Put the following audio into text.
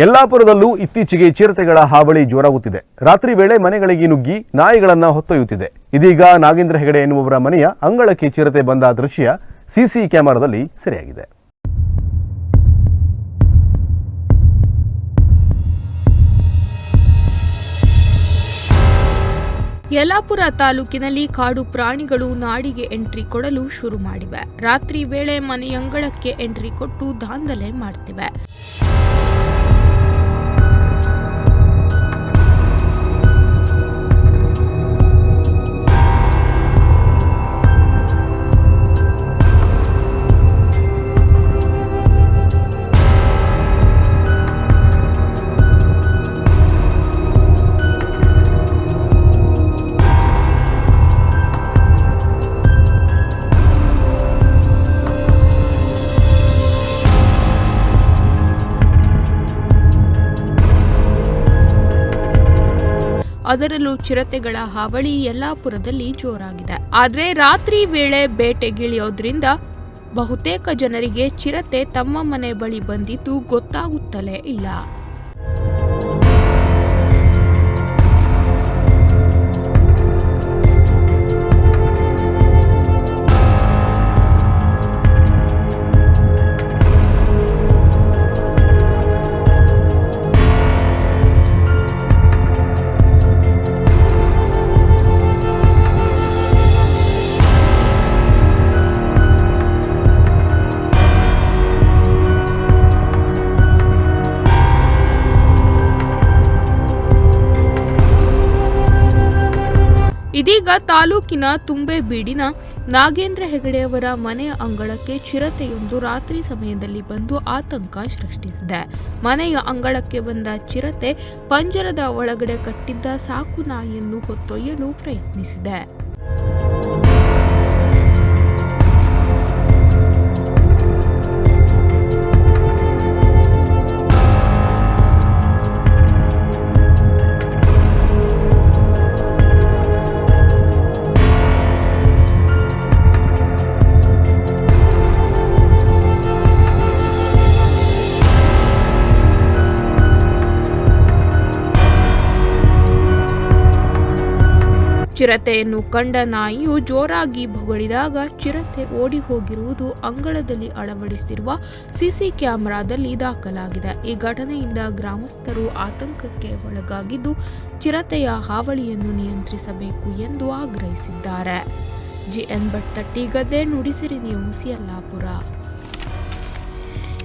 ಯಲ್ಲಾಪುರದಲ್ಲೂ ಇತ್ತೀಚೆಗೆ ಚಿರತೆಗಳ ಹಾವಳಿ ಜೋರಾಗುತ್ತಿದೆ. ರಾತ್ರಿ ವೇಳೆ ಮನೆಗಳಿಗೆ ನುಗ್ಗಿ ನಾಯಿಗಳನ್ನು ಹೊತ್ತೊಯ್ಯುತ್ತಿದೆ. ಇದೀಗ ನಾಗೇಂದ್ರ ಹೆಗಡೆ ಎನ್ನುವವರ ಮನೆಯ ಅಂಗಳಕ್ಕೆ ಚಿರತೆ ಬಂದ ದೃಶ್ಯ ಸಿಸಿ ಕ್ಯಾಮೆರಾದಲ್ಲಿ ಸೆರೆಯಾಗಿದೆ. ಯಲ್ಲಾಪುರ ತಾಲೂಕಿನಲ್ಲಿ ಕಾಡು ಪ್ರಾಣಿಗಳು ನಾಡಿಗೆ ಎಂಟ್ರಿ ಕೊಡಲು ಶುರು ಮಾಡಿವೆ. ರಾತ್ರಿ ವೇಳೆ ಮನೆಯಂಗಳಕ್ಕೆ ಎಂಟ್ರಿ ಕೊಟ್ಟು ದಾಂಧಲೆ ಮಾಡ್ತಿವೆ. ಅದರಲ್ಲೂ ಚಿರತೆಗಳ ಹಾವಳಿ ಯಲ್ಲಾಪುರದಲ್ಲಿ ಜೋರಾಗಿದೆ. ಆದ್ರೆ ರಾತ್ರಿ ವೇಳೆ ಬೇಟೆಗಿಳಿಯೋದ್ರಿಂದ ಬಹುತೇಕ ಜನರಿಗೆ ಚಿರತೆ ತಮ್ಮ ಮನೆ ಬಳಿ ಬಂದಿದ್ದು ಗೊತ್ತಾಗುತ್ತಲೇ ಇಲ್ಲ. ಇದೀಗ ತಾಲೂಕಿನ ತುಂಬೆಬೀಡಿನ ನಾಗೇಂದ್ರ ಹೆಗಡೆಯವರ ಮನೆಯ ಅಂಗಳಕ್ಕೆ ಚಿರತೆಯೊಂದು ರಾತ್ರಿ ಸಮಯದಲ್ಲಿ ಬಂದು ಆತಂಕ ಸೃಷ್ಟಿಸಿದೆ. ಮನೆಯ ಅಂಗಳಕ್ಕೆ ಬಂದ ಚಿರತೆ ಪಂಜರದ ಒಳಗಡೆ ಕಟ್ಟಿದ್ದ ಸಾಕು ನಾಯಿಯನ್ನು ಹೊತ್ತೊಯ್ಯಲು ಪ್ರಯತ್ನಿಸಿದೆ. ಚಿರತೆಯನ್ನು ಕಂಡ ನಾಯಿಯು ಜೋರಾಗಿ ಬೊಗಳಿದಾಗ ಚಿರತೆ ಓಡಿ ಹೋಗಿರುವುದು ಅಂಗಳದಲ್ಲಿ ಅಳವಡಿಸಿರುವ ಸಿಸಿ ಕ್ಯಾಮೆರಾದಲ್ಲಿ ದಾಖಲಾಗಿದೆ. ಈ ಘಟನೆಯಿಂದ ಗ್ರಾಮಸ್ಥರು ಆತಂಕಕ್ಕೆ ಒಳಗಾಗಿದ್ದು ಚಿರತೆಯ ಹಾವಳಿಯನ್ನು ನಿಯಂತ್ರಿಸಬೇಕು ಎಂದು ಆಗ್ರಹಿಸಿದ್ದಾರೆ. G N Bhat, Tattigadde, Nudisiri news, Yellapur.